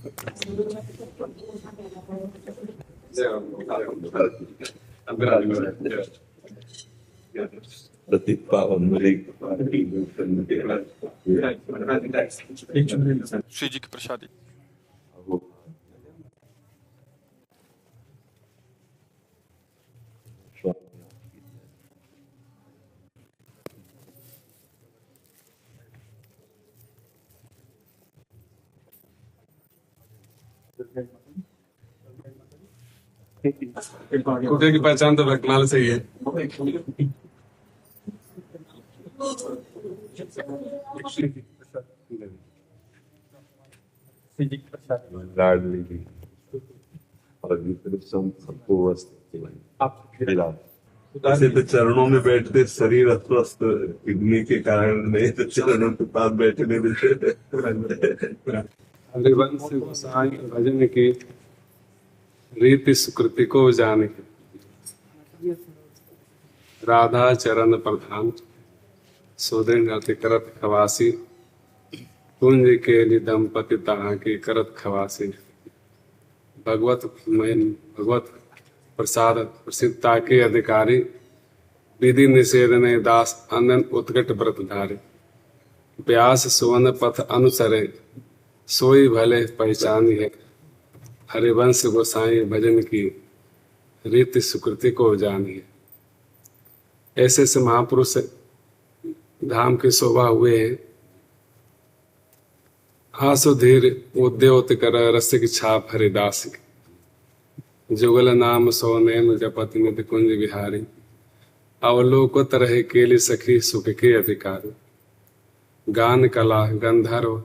श्री जी की प्रसादी। कुटिया की पहचान तो रखनाल से ही है। लाडली और सबको ऐसे तो चरणों में बैठते शरीर अस्वस्थ किडनी के कारण नहीं तो चरणों के पास बैठने देते। हरिवंश गोसाई भजन की रीति सुकृति को जाने, राधा चरण प्रधान सोदृढ़ अति करत खवासी, कुंज के नि दंपति तहाँ की करत खवासी। भगवत प्रसाद प्रसिद्धता के अधिकारी, विधि निषेधने दास अनंत उत्कट व्रतधारी। व्यास सुवन पथ अनुसरे, सोई भले पहचानी है। हरिवंश गोसाई भजन की रीति सुकृति को जानी है। ऐसे से महापुरुष धाम की शोभा हुए हैं। हासुधीर उद्योत कर रसिक छाप हरिदास की। जुगल नाम सो नैन जपति नित कुंज विहारी। अवलोकत रहे केली सखी सुख के अधिकारी। गान कला गंधर्व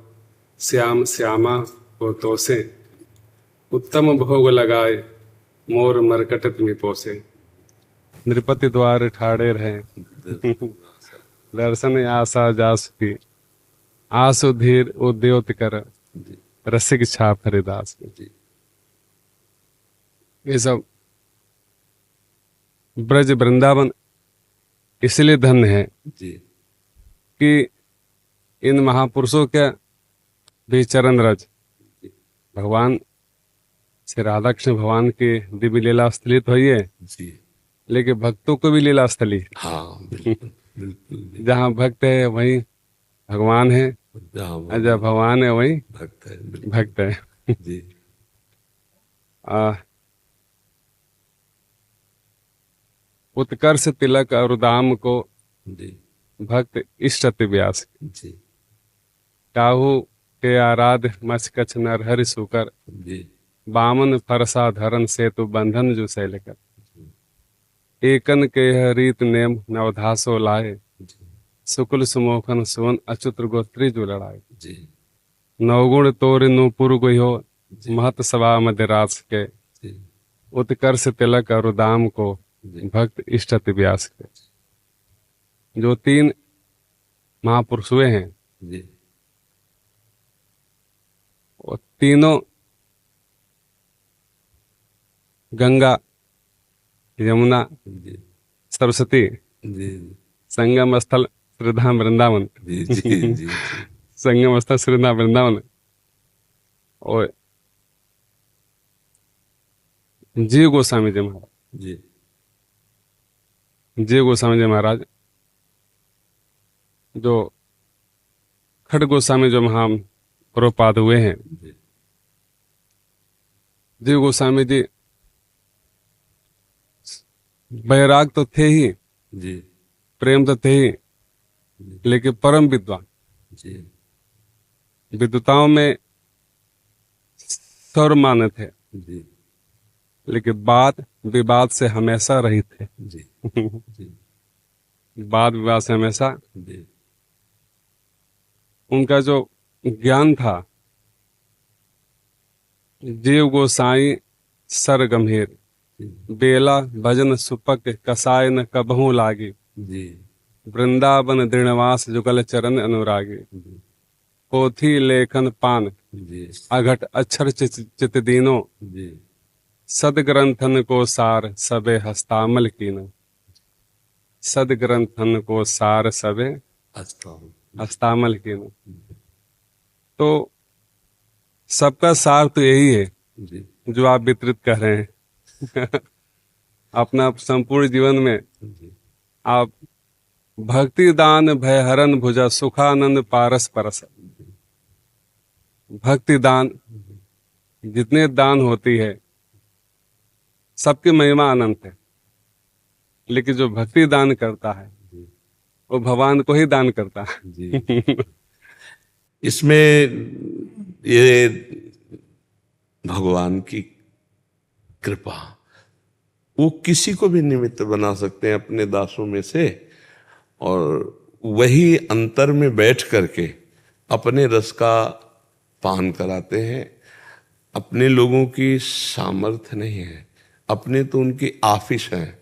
श्याम श्यामा को तोसे, उत्तम भोग लगाए मोर मरकट में पोसे। नृपति द्वार ठाड़े रहे, दर्शन आशा जास की। आसु धीर उद्योत कर रसिक छाप हरिदास की। ये सब ब्रज वृंदावन इसलिए धन्य है कि इन महापुरुषों के भी चरण रज भगवान श्री राधा कृष्ण भगवान की दिव्य लीला स्थली तो है, लेकिन भक्तों को भी लीला स्थली। हाँ, बिल्कुल। जहाँ भक्त है वहीं भगवान है, जहाँ भगवान है वहीं भक्त है। जी। उत्कर्ष तिलक और दाम को भक्त इष्ट अति व्यास। काहू के आराध मछ कछ नर हरि सुकर। बामन फरसा धरन सेतु बंधन जो शैल कर। एकन के रीत नेम नवधासो लाए। शुक्ल सुमोखन सुवन अच्युत गोत्री जो लड़ाए। नवगुण तोर नूपुर गयो महत सभा मध्यराज के। उत्कर्ष तिलक और दाम को भक्त इष्ट अति व्यास के। जो तीन महापुरुष हुए हैं वो तीनों गंगा यमुना सरस्वती संगम स्थल श्रीधाम वृंदावन। संगम स्थल श्रीधाम वृंदावन और जीव गोस्वामी जी महाराज। जीव गोस्वामी जी महाराज जो खड़ गोस्वामी जो महाप्रभुपाद हुए हैं। जीव गोस्वामी जी बैराग तो थे ही, प्रेम तो थे ही, लेकिन परम विद्वान। विद्वताओं में सर्वमान्य थे, लेकिन वाद विवाद से हमेशा रहित थे। वाद विवाद से हमेशा उनका जो ज्ञान था। जीव गोसाई सर गंभीर, बेला भजन सुपक कसाय न कबहू लागी। वृंदावन दृढ़वास जुगल चरण अनुरागी। पोथी लेखन पान अघट अक्षर चित दीनो। सदग्रंथन को सार सबे हस्तामल कीनो। सदग्रंथन को सार सबे हस्तामल कीनो। तो सबका सार तो यही है जी जो आप वितरित कर रहे हैं। अपना संपूर्ण जीवन में जी आप भक्ति दान भयहरन भुजा सुखानंद पारस परस। भक्ति दान जितने दान होती है सबकी महिमा अनंत है, लेकिन जो भक्ति दान करता है वो भगवान को ही दान करता है। जी इसमें ये भगवान की कृपा, वो किसी को भी निमित्त बना सकते हैं अपने दासों में से, और वही अंतर में बैठ करके अपने रस का पान कराते हैं। अपने लोगों की सामर्थ्य नहीं है, अपने तो उनकी आफिस है।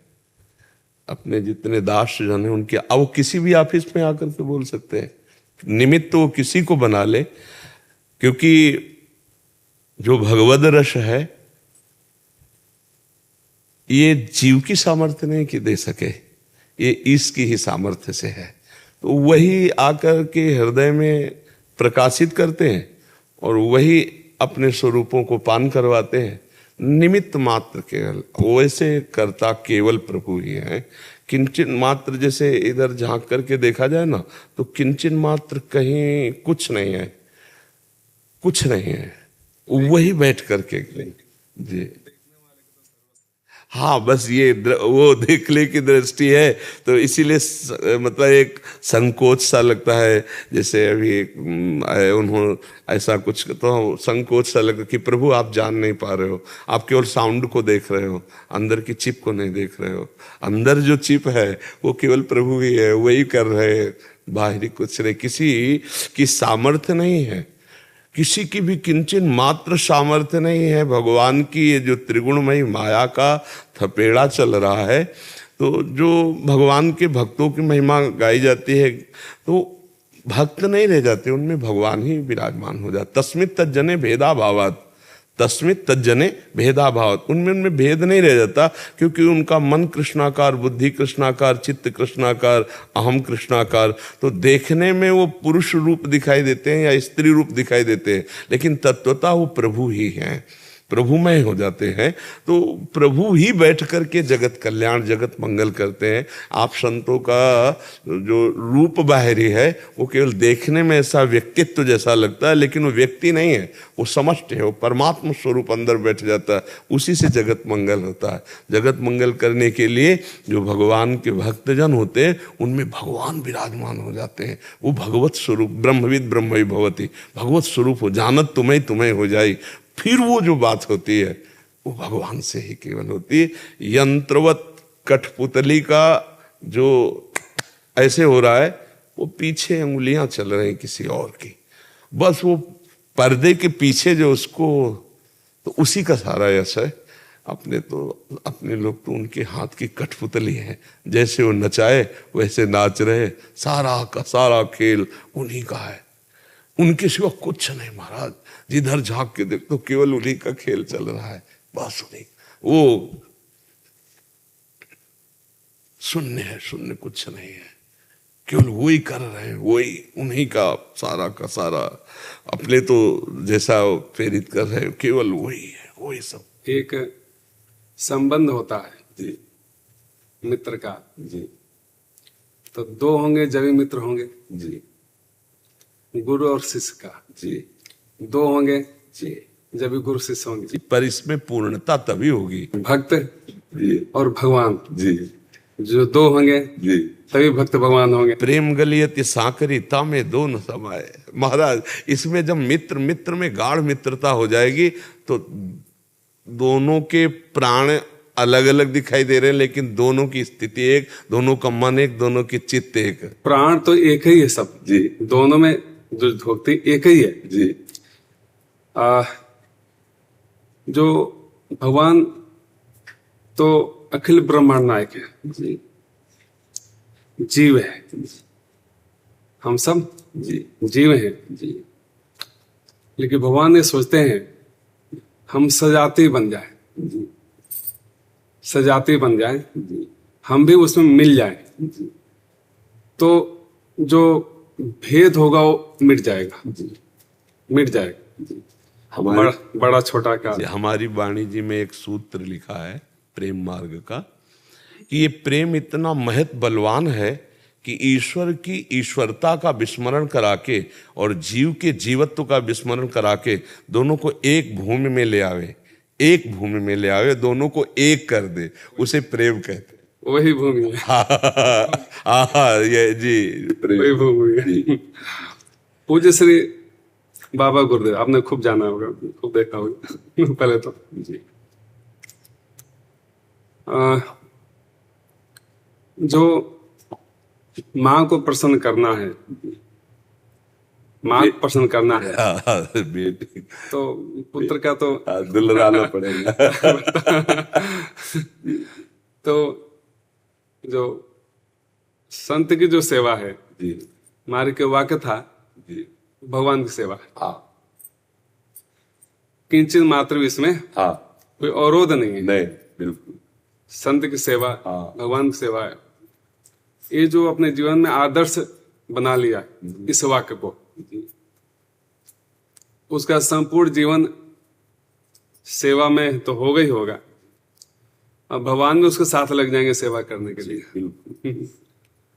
अपने जितने दास जन हैं उनके, अब वो किसी भी ऑफिस में आकर के बोल सकते हैं, निमित्त तो वो किसी को बना ले, क्योंकि जो भगवद रस है ये जीव की सामर्थ्य नहीं कि दे सके, ये इसकी ही सामर्थ्य से है। तो वही आकर के हृदय में प्रकाशित करते हैं और वही अपने स्वरूपों को पान करवाते हैं। निमित्त मात्र केवल, वैसे करता केवल प्रभु ही है। किंचन मात्र, जैसे इधर झांक करके देखा जाए ना, तो किंचन मात्र कहीं कुछ नहीं है, कुछ नहीं है, वही बैठ करके जी। हाँ, बस ये वो देखने की दृष्टि है, तो इसीलिए मतलब एक संकोच सा लगता है। जैसे अभी उन्होंने ऐसा कुछ, तो संकोच सा लगता कि प्रभु आप जान नहीं पा रहे हो, आप केवल साउंड को देख रहे हो, अंदर की चिप को नहीं देख रहे हो। अंदर जो चिप है वो केवल प्रभु ही है, वही कर रहे हैं, बाहरी कुछ नहीं, किसी की सामर्थ्य नहीं है, किसी की भी किंचन मात्र सामर्थ्य नहीं है। भगवान की ये जो त्रिगुणमयी माया का थपेड़ा चल रहा है, तो जो भगवान के भक्तों की महिमा गाई जाती है, तो भक्त नहीं रह जाते, उनमें भगवान ही विराजमान हो जाता। तस्मित तज्जने भेदा भावात, तस्मित तज्जने भेदा भावात, उनमें भेद नहीं रह जाता, क्योंकि उनका मन कृष्णाकार, बुद्धि कृष्णाकार, चित्त कृष्णाकार, अहम कृष्णाकार। तो देखने में वो पुरुष रूप दिखाई देते हैं या स्त्री रूप दिखाई देते हैं, लेकिन तत्वतः वो प्रभु ही हैं, प्रभुमय हो जाते हैं। तो प्रभु ही बैठ करके जगत कल्याण, जगत मंगल करते हैं। आप संतों का जो रूप बाहरी है वो केवल देखने में ऐसा व्यक्तित्व जैसा लगता है, लेकिन वो व्यक्ति नहीं है, वो समष्टि है, वो परमात्मा स्वरूप अंदर बैठ जाता है, उसी से जगत मंगल होता है। जगत मंगल करने के लिए जो भगवान के भक्तजन होते हैं उनमें भगवान विराजमान हो जाते हैं। वो भगवत स्वरूप, ब्रह्मविद ब्रह्मई भवति, भगवत स्वरूप हो, जानत तुम्हें तुम्हें हो जाई। फिर वो जो बात होती है वो भगवान से ही केवल होती है। यंत्रवत कठपुतली का जो ऐसे हो रहा है, वो पीछे उंगलियां चल रही किसी और की, बस वो पर्दे के पीछे जो उसको, तो उसी का सारा यश है। अपने लोग तो उनके हाथ की कठपुतली है, जैसे वो नचाए वैसे नाच रहे, सारा का सारा खेल उन्हीं का है, उनके सिवा कुछ नहीं महाराज। जिधर झांक के देख तो केवल उन्हीं का खेल चल रहा है, बस उन्हीं, वो शून्य है, शून्य कुछ नहीं है, केवल वही कर रहे हैं, वही उन्हीं का सारा सारा अपने तो जैसा प्रेरित कर रहे हैं, केवल वही है, वही सब। एक संबंध होता है जी मित्र का, जी तो दो होंगे जब ही मित्र होंगे। जी गुरु और शिष्य का जी दो होंगे जी जब भी गुरु शिष्य होंगे। पर इसमें पूर्णता तभी होगी। भक्त जी और भगवान जी जो दो होंगे जी तभी भक्त भगवान होंगे। प्रेम गलियत साकरी तामे दो न समाये। महाराज, इसमें जब मित्र मित्र में गाढ़ मित्रता हो जाएगी तो दोनों के प्राण अलग अलग दिखाई दे रहे हैं, लेकिन दोनों की स्थिति एक, दोनों का मन एक, दोनों की चित्त एक। प्राण तो एक ही है सब जी दोनों में, जो भक्ति एक ही है जी जो भगवान तो अखिल ब्रह्मांड नायक है जी जीव है, हम सब जी जीव हैं, जी लेकिन भगवान ये सोचते हैं हम सजाती बन जाए, सजाती बन जाए, हम भी उसमें मिल जाए, तो जो भेद होगा वो मिट जाएगा, मिट जाएगा। बड़ा छोटा का। हमारी वाणी जी में एक सूत्र लिखा है प्रेम मार्ग का कि ये प्रेम इतना महत बलवान है कि ईश्वर की ईश्वरता का विस्मरण करा के और जीव के जीवत्व का विस्मरण करा के दोनों को एक भूमि में ले आवे, एक भूमि में ले आवे, दोनों को एक कर दे, उसे प्रेम कहते हैं। वही भूमि है। ये जी वही भूमि है। पूज्य श्री बाबा गुरुदेव आपने खूब जाना होगा, खूब देखा होगा पहले तो जी। जो माँ को प्रसन्न करना है, माँ को प्रसन्न करना है बेटी तो पुत्र का तो दुलराना पड़ेगा। तो जो संत की जो सेवा है जी, हमारे के वाक्य था जी, भगवान की सेवा, हाँ, किंचित मात्र भी इसमें हाँ, कोई अवरोध नहीं है। नहीं, बिल्कुल संत की सेवा, हाँ, भगवान की सेवा है। ये जो अपने जीवन में आदर्श बना लिया इस वाक्य को, उसका संपूर्ण जीवन सेवा में तो होगा ही होगा, अब भगवान भी उसके साथ लग जाएंगे सेवा करने के लिए। बिल्कुल।